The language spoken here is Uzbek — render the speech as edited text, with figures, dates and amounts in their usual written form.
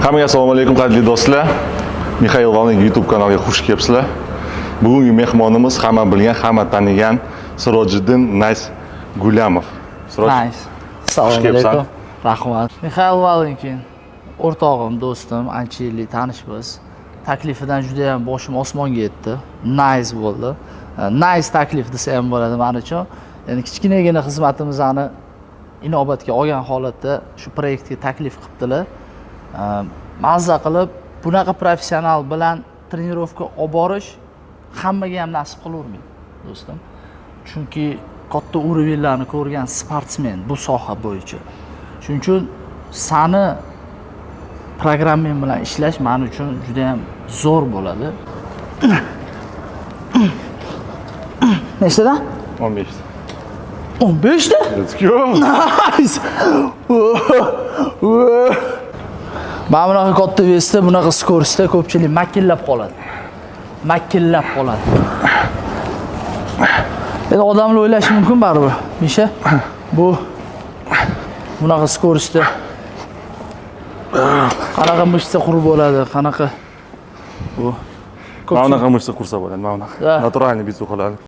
Hammaga assalomu alaykum qadrli do'stlar. Mixail Volning YouTube kanaliga xush kelibsizlar. Bugungi mehmonimiz hamma bilgan, hamma tanigan Sirojiddin Nice Gulamov. Nice. Assalomu alaykum. Rahmat. Mixail Volning o'rtog'im, do'stim, ancha yillik tanishmiz. Taklifidan juda ham boshim osmonga yetdi. Nice bo'ldi. Nice taklif desa ham bo'ladi men uchun. Ya'ni kichkinagina xizmatimizni inobatga olgan holatda shu proyektga taklif qilibdilar. Mazza qilib bunaqa professional bilan trenirovka olib borish hammaga ham nasib qilavermaydi, do'stim. Chunki katta urovlarni ko'rgan sportsmen bu soha bo'yicha. Shuning uchun sani programmang bilan ishlash men uchun juda ham zo'r bo'ladi. Nechtadan? 15. 15 ta? Let's go. Nice. Mana bunaqa katta vesda, bunaqa skorsda ko'pchilik makillab qoladi. Makillab qoladi. Endi odamlar o'ylashi mumkin baribir. Misha, bu bunaqa skorsda qanaqa mishsa qurib bo'ladi, qanaqa bu Mana bunaqa mishsa qursa bo'ladi, mana bunaqa. Naturalniy bisu qiladi.